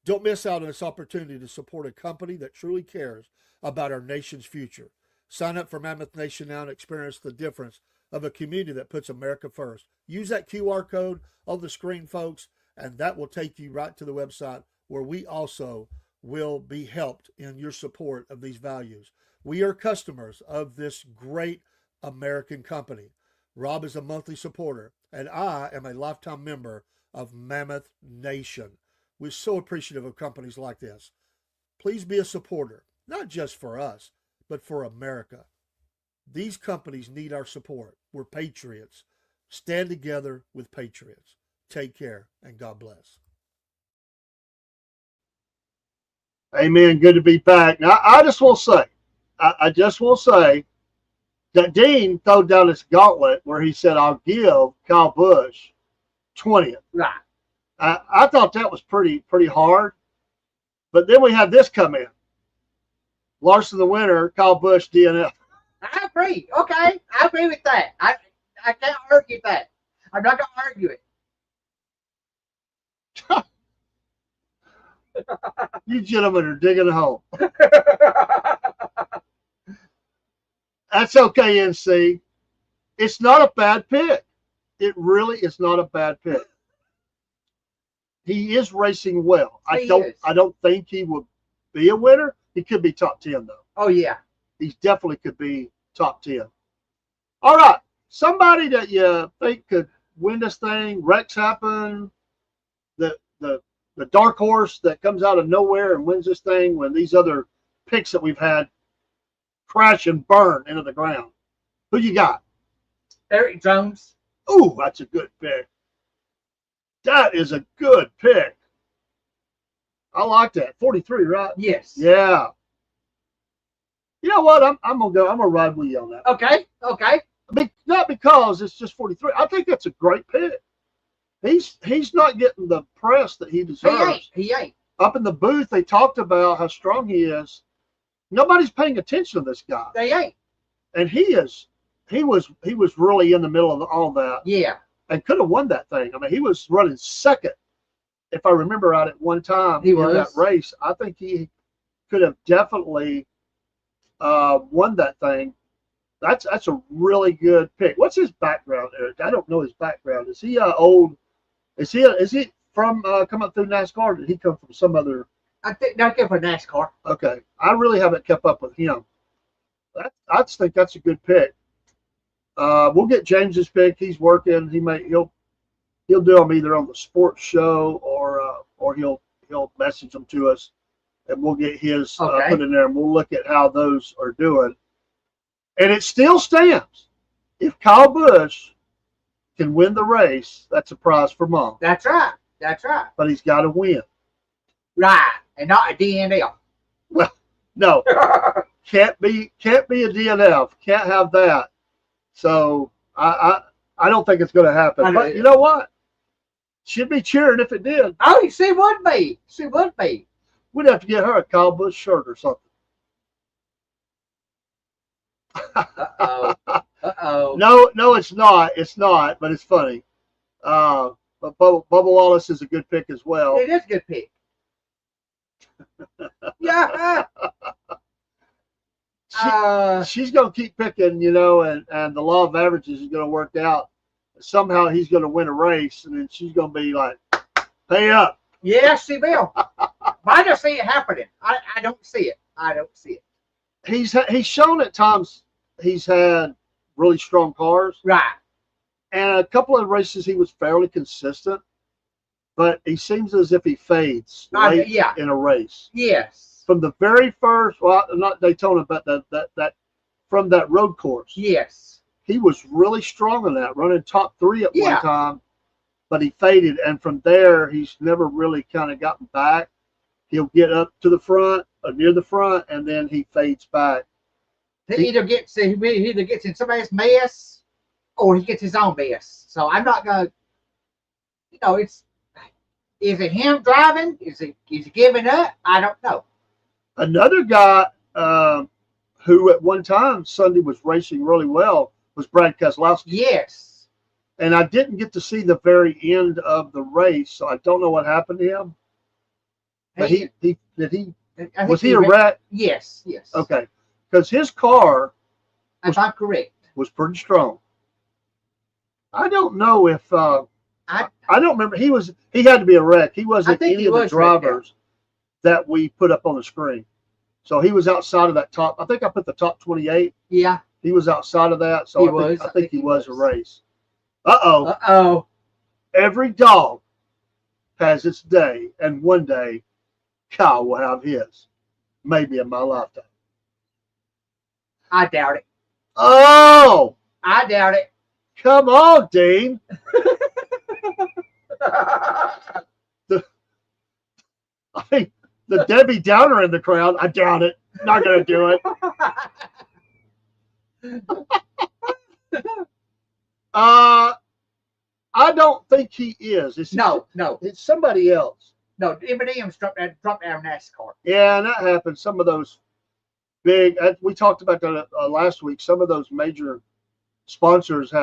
Don't miss out on this opportunity to support a company that truly cares about our nation's future. Sign up for Mammoth Nation now and experience the difference of a community that puts America first. Use that QR code on the screen, folks, and that will take you right to the website where we also will be helped in your support of these values. We are customers of this great American company. Rob is a monthly supporter, and I am a lifetime member of Mammoth Nation. We're so appreciative of companies like this. Please be a supporter, not just for us, but for America. These companies need our support. We're patriots. Stand together with patriots. Take care, and God bless. Amen. Good to be back. Now, I just will say, that Dean threw down this gauntlet where he said, I'll give Kyle Busch 20th. Right. I thought that was pretty hard. But then we had this come in. Larson the winner, Kyle Busch DNF. I agree. Okay. I agree with that. I can't argue that. I'm not going to argue it. You gentlemen are digging a hole. That's okay, NC. It's not a bad pick. It really is not a bad pick. He is racing well. I don't think he would be a winner. He could be top 10 though. Oh yeah. He definitely could be top 10. All right. Somebody that you think could win this thing, Rex Happen, the dark horse that comes out of nowhere and wins this thing when these other picks that we've had crash and burn into the ground. Who you got? Eric Jones. Ooh, that's a good pick. That is a good pick. I like that. 43, right? Yes. Yeah. You know what? I'm gonna ride with you on that. Okay. Okay. Not because it's just 43. I think that's a great pick. He's not getting the press that he deserves. He ain't. Up in the booth, they talked about how strong he is. Nobody's paying attention to this guy. They ain't. And he was really in the middle of all that. Yeah. And could have won that thing. I mean, he was running second, if I remember right, at one time in that race. I think he could have definitely won that thing. That's a really good pick. What's his background, Eric? I don't know his background. Is he old? Is he from coming through NASCAR? Or did he come from some other? I think not good for NASCAR. Okay, I really haven't kept up with him. I just think that's a good pick. We'll get James's pick. He's working. He'll do them either on the sports show or he'll message them to us, and we'll get his put in there, and we'll look at how those are doing. And it still stands. If Kyle Busch can win the race, that's a prize for Mom. That's right. That's right. But he's got to win. Right, and not a DNF. Well, no, can't be a DNF. Can't have that. So I don't think it's going to happen. But you know what? She'd be cheering if it did. Oh, she would be. She would be. We'd have to get her a Kyle Busch shirt or something. Uh-oh. No, it's not. It's not, but it's funny. But Bubba Wallace is a good pick as well. It is a good pick. Yeah. She's going to keep picking, and the law of averages is going to work out. Somehow he's going to win a race, and then she's going to be like, pay up. Yes, she will. I don't see it happening. I don't see it. I don't see it. He's shown at times he's had really strong cars. Right. And a couple of races he was fairly consistent, but he seems as if he fades late in a race. Yes. From the very first, well, not Daytona, but that from that road course. Yes. He was really strong in that, running top 3 at one time, but he faded. And from there, he's never really kind of gotten back. He'll get up to the front or near the front, and then he fades back. He either gets in somebody's mess or he gets his own mess. So I'm not going to, is it him driving? Is he giving up? I don't know. Another guy who at one time Sunday was racing really well was Brad Keselowski. Yes. And I didn't get to see the very end of the race, so I don't know what happened to him. But was he a wreck? Yes, yes. Okay. Because his car, if I'm correct, was pretty strong. I don't know if I don't remember. He had to be a wreck. He wasn't any of the drivers that we put up on the screen. So he was outside of that top. I think I put the top 28. Yeah. He was outside of that. So I think he was a race. Uh-oh. Uh-oh. Every dog has its day, and one day Kyle will have his. Maybe in my lifetime. I doubt it. Oh! I doubt it. Come on, Dean. The Debbie Downer in the crowd, I doubt it. Not going to do it. I don't think he is. No. It's somebody else. No, M&M's dropped out of NASCAR. Yeah, and that happens. Some of those big, we talked about that last week, some of those major sponsors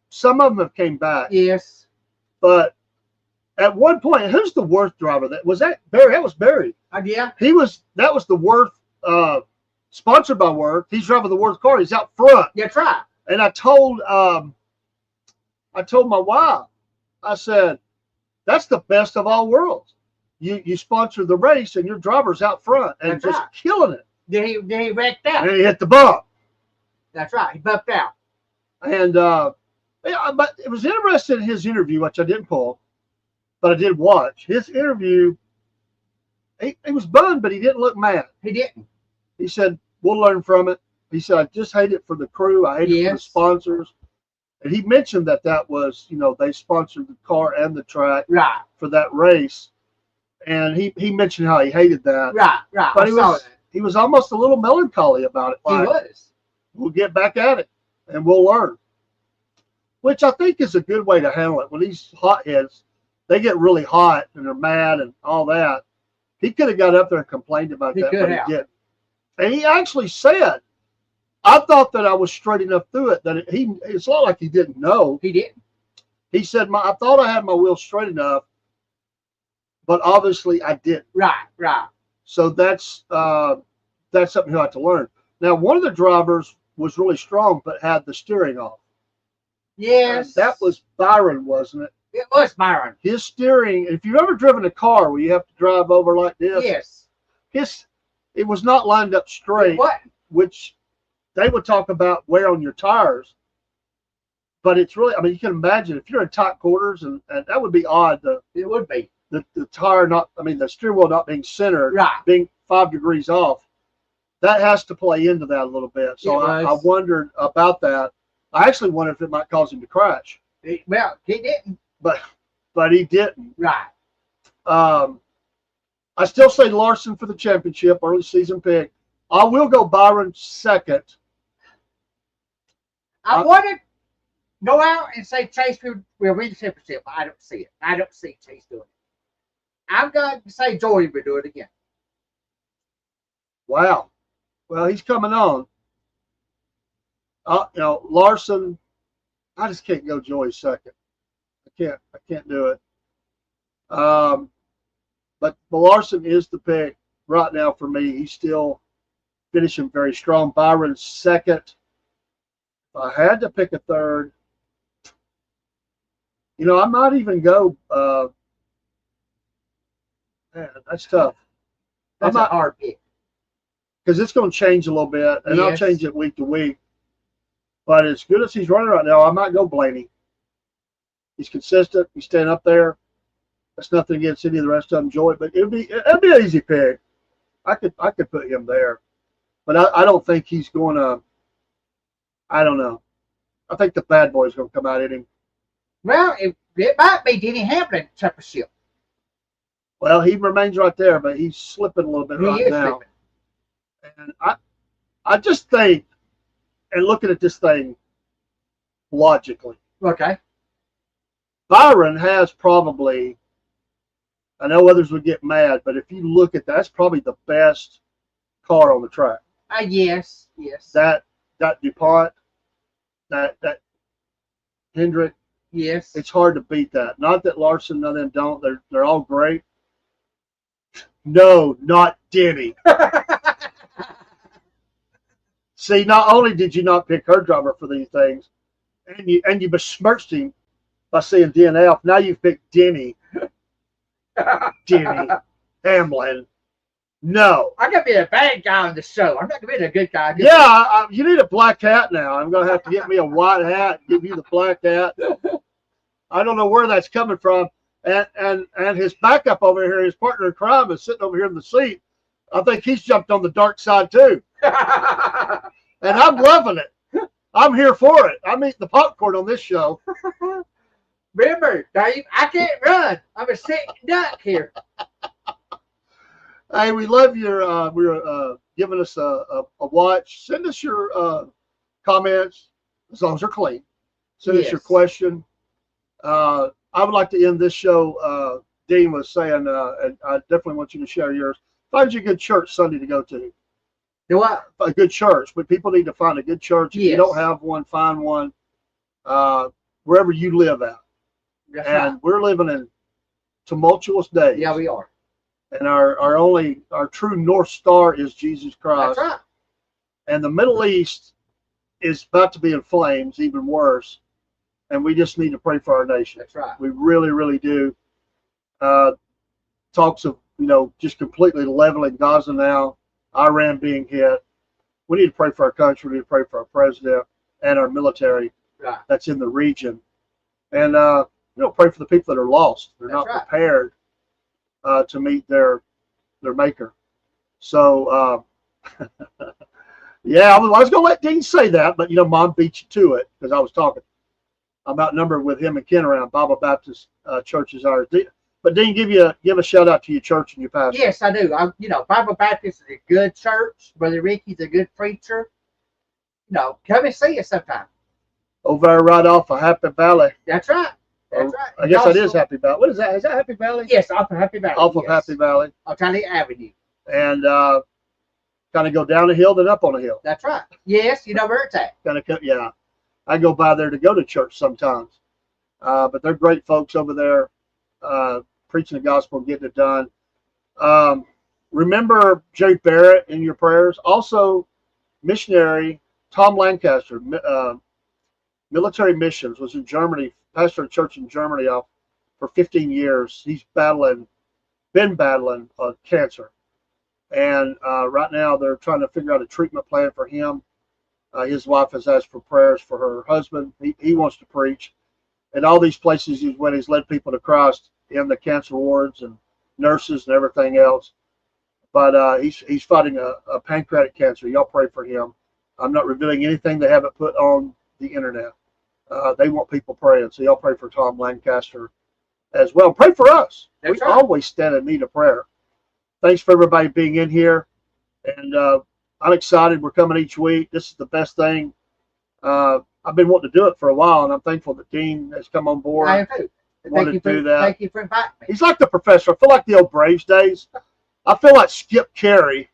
some of them have came back. Yes. But at one point, who's the Worth driver? That was Barry. That was Barry. Yeah. That was the Worth, sponsored by Worth. He's driving the Worth car. He's out front. That's right. And I told my wife, I said, that's the best of all worlds. You sponsor the race and your driver's out front and That's just right. killing it. Then he wrecked out. And he hit the bump. That's right. He bumped out. And yeah, but it was interesting in his interview, which I didn't pull, but I did watch. His interview, he was bummed, but he didn't look mad. He didn't. He said, we'll learn from it. He said, I just hate it for the crew. I hate it for the sponsors. And he mentioned that was, they sponsored the car and the track for that race. And he mentioned how he hated that. Right. But he was almost a little melancholy about it. He was. We'll get back at it and we'll learn. Which I think is a good way to handle it. When these hotheads, they get really hot and they're mad and all that. He could have got up there and complained about that, but he didn't. And he actually said, I thought that I was straight enough through it that it's not like he didn't know. He didn't. He said, I thought I had my wheels straight enough, but obviously I didn't. Right. So that's something he'll have to learn. Now, one of the drivers was really strong, but had the steering off. Yes. And that was Byron, wasn't it? It was Byron. His steering, if you've ever driven a car where you have to drive over like this, yes, it was not lined up straight, which they would talk about wear on your tires. But it's really, you can imagine if you're in tight quarters, and that would be odd. It would be. The tire the steering wheel not being centered, being 5 degrees off. That has to play into that a little bit. So I wondered about that. I actually wondered if it might cause him to crash. Well, he didn't. But he didn't. Right. I still say Larson for the championship, early season pick. I will go Byron second. I want to go out and say Chase will win the championship. I don't see it. I don't see Chase doing it. I'm going to say Joey will do it again. Wow. Well, he's coming on. Larson, I just can't go Joey second. I can't do it. But Larson is the pick right now for me. He's still finishing very strong. Byron's second. If I had to pick a third, I might even go. Man, that's tough. That's a hard pick. Because it's going to change a little bit, and I'll change it week to week. But as good as he's running right now, I might go Blaney. He's consistent. He's staying up there. That's nothing against any of the rest of them, Joey, but it'd be an easy pick. I could put him there, but I don't think he's going to. I don't know. I think the bad boy's going to come out at him. Well, it might be Denny Hamlin championship. Well, he remains right there, but he's slipping a little bit right now. And I just think, and looking at this thing logically, okay, Byron has probably. I know others would get mad, but if you look at that, that's probably the best car on the track. Yes. That DuPont, that Hendrick. Yes. It's hard to beat that. Not that Larson, none of them don't. They're all great. No, not Denny. See, not only did you not pick her driver for these things, and you besmirched him by saying DNF. Now you've picked Denny. Denny Hamlin. No. I'm going to be a bad guy on the show. I'm not going to be a good guy. Yeah, you need a black hat now. I'm going to have to get me a white hat and give you the black hat. I don't know where that's coming from. And his backup over here, his partner in crime, is sitting over here in the seat. I think he's jumped on the dark side too. And I'm loving it. I'm here for it. I'm eating the popcorn on this show. Remember, Dave, I can't run. I'm a sitting duck here. Hey, we love your we're giving us a watch. Send us your comments as long as they're clean. Send us your question. I would like to end this show. Dean was saying, and I definitely want you to share yours. Find you a good church Sunday to go to. Do what? A good church, but people need to find a good church. If you don't have one, find one wherever you live at. That's and right. we're living in tumultuous days. Yeah, we are. And our true North Star is Jesus Christ. That's right. And the Middle East is about to be in flames, even worse. And we just need to pray for our nation. That's right. We really, really do. Talks of, just completely leveling Gaza now, Iran being hit. We need to pray for our country. We need to pray for our president and our military that's in the region. And, pray for the people that are lost. They're not prepared to meet their maker. So, yeah, I was going to let Dean say that, but, Mom beat you to it because I was talking. I'm outnumbered with him and Ken around Bible Baptist Church is ours. But Dean, give a shout out to your church and your pastor. Yes, I do. Bible Baptist is a good church. Brother Ricky's a good preacher. Come and see us sometime. Over there right off of Happy Valley. That's right. That's right. I guess that is Happy Valley. What is that? Is that Happy Valley? Yes, off of Happy Valley. Off of Happy Valley. On Tally Avenue. And kind of go down a hill, then up on a hill. That's right. Yes, you know where it's at. Yeah. I go by there to go to church sometimes. But they're great folks over there, preaching the gospel and getting it done. Remember Jerry Barrett in your prayers. Also, missionary Tom Lancaster, military missions, was in Germany, pastor a church in Germany for 15 years. He's been battling cancer. And right now they're trying to figure out a treatment plan for him. His wife has asked for prayers for her husband. He wants to preach. And all these places he's led people to Christ in the cancer wards and nurses and everything else. But he's fighting a pancreatic cancer. Y'all pray for him. I'm not revealing anything they haven't put on the internet. They want people praying. So y'all pray for Tom Lancaster as well. Pray for us. That's we right. always stand in need of prayer. Thanks for everybody being in here. And I'm excited. We're coming each week. This is the best thing. I've been wanting to do it for a while, and I'm thankful that Dean has come on board. I am too. Wanted to do that. Thank you for inviting me. He's like the professor. I feel like the old Braves days. I feel like Skip Carey.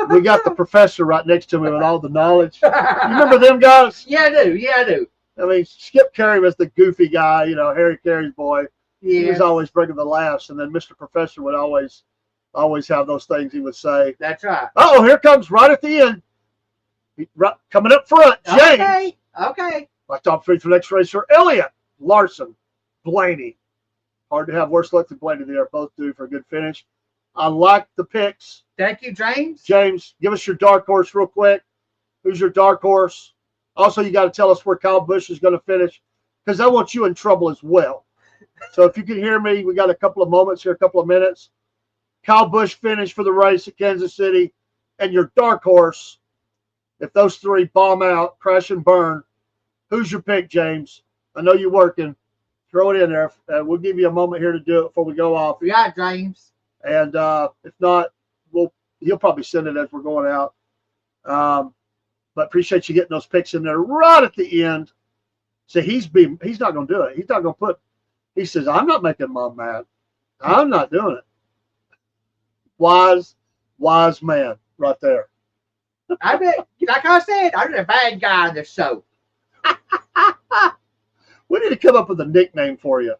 We got the professor right next to me with all the knowledge. You remember them guys? Yeah, I do. Yeah, I do. I mean, Skip Carey was the goofy guy, Harry Carey's boy. Yeah. He was always bringing the laughs, and then Mr. Professor would always have those things he would say. That's right. Oh, here comes right at the end. Coming up front, James. Okay. My top three for the next racer: Elliott, Larson, Blaney. Hard to have worse luck than Blaney. They are both due for a good finish. I like the picks. Thank you, James. James, give us your dark horse real quick. Who's your dark horse? Also, you got to tell us where Kyle Busch is going to finish, because I want you in trouble as well. So if you can hear me, we got a couple of moments here, a couple of minutes. Kyle Busch finished for the race at Kansas City, and your dark horse, if those three bomb out, crash and burn, who's your pick, James? I know you're working. Throw it in there. We'll give you a moment here to do it before we go off. Yeah, James. And if not, he'll probably send it as we're going out. But appreciate you getting those picks in there right at the end. So he's not going to do it. He's not going to he says, I'm not making Mom mad. I'm not doing it. Wise man right there. Like I said, I'm the bad guy on this show. We need to come up with a nickname for you.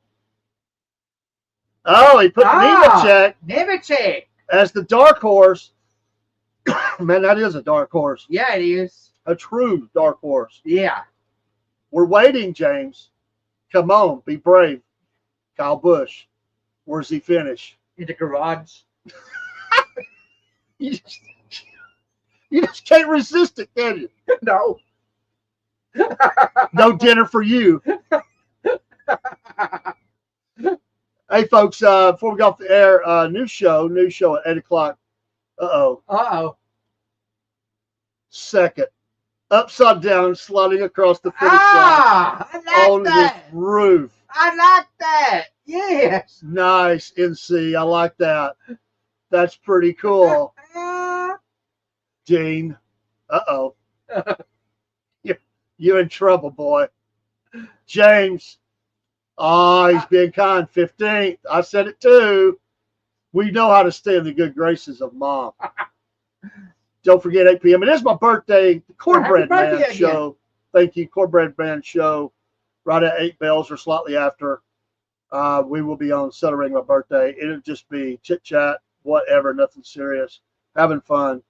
Oh, he put Nemechek as the dark horse. Man, that is a dark horse. Yeah, it is. A true dark horse. Yeah. We're waiting, James. Come on, be brave. Kyle Busch. Where's he finish? In the garage. You just can't resist it, can you? No. No dinner for you. Hey, folks, before we go off the air, new show at 8 o'clock. Uh-oh. Second. Upside down, sliding across the finish line. I like on that. the roof. I like that. Yes. Nice, NC. I like that. That's pretty cool. Dean. Uh-oh. You're in trouble, boy. James. Oh, he's being kind. 15th. I said it too. We know how to stay in the good graces of Mom. Don't forget 8 p.m. It is my birthday. The Cornbread Man show. Thank you. Cornbread Man show. Right at 8 bells or slightly after. We will be on celebrating my birthday. It'll just be chit chat, whatever, nothing serious, having fun.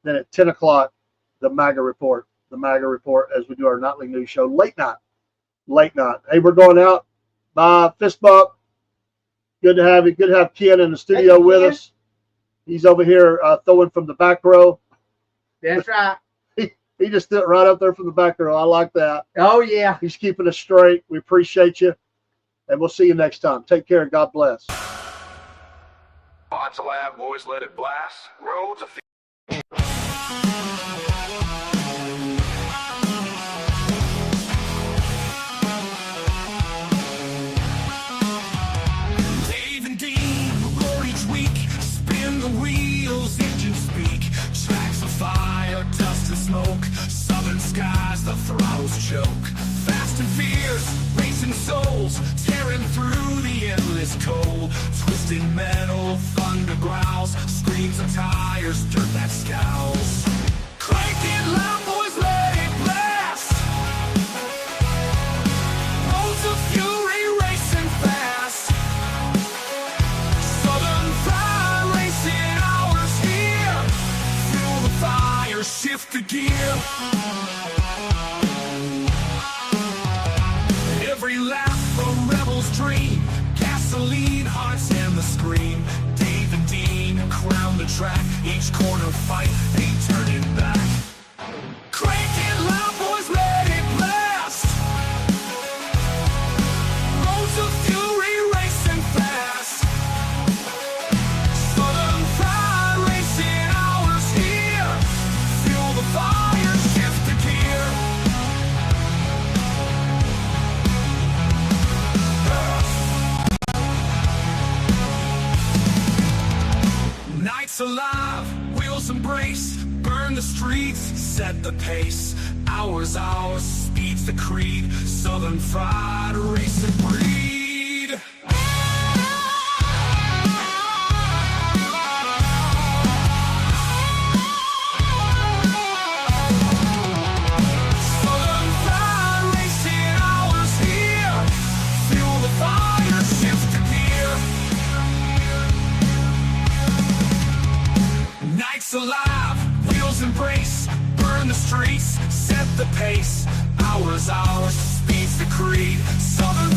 Then at 10 o'clock, the MAGA report. The MAGA report as we do our nightly news show, late night. Hey, we're going out. Bye. Fist bump. Good to have you. Good to have Ken in the studio with us. He's over here throwing from the back row. That's right. He just stood right up there from the back row. I like that. Oh, yeah. He's keeping us straight. We appreciate you. And we'll see you next time. Take care and God bless. Lots of lab boys, let it blast. Roads of Dave and Dean, roar each week. Spin the wheels, engines speak. Tracks of fire, dust and smoke. Southern skies, the throttles choke. Fast and fierce, racing souls, tearing through the endless cold. Twisting metal, thunder growls, screams of tires, dirt that scowls. Crank it loud, boys, let it blast. Roads of fury racing fast. Southern pride racing hours here. Fuel the fire, shift the gear. Every lap a rebel's dream. Gasoline, hearts and the scream. Dave and Dean crown the track. Each corner fight, ain't turning back. Crank it loud, boys, let it blast. Roads of fury racing fast. Southern pride racing hours here. Fuel the fire, shift the gear. Nights alive, wheels embrace, burn the streets, set the pace. Hours, speed's the creed. Southern fried, race and breed. Southern fried, racing hours here. Fuel the fire, shift the gear. Nights alive, wheels embrace, burn the streets, set the pace. Hours, speed's the creed. Southern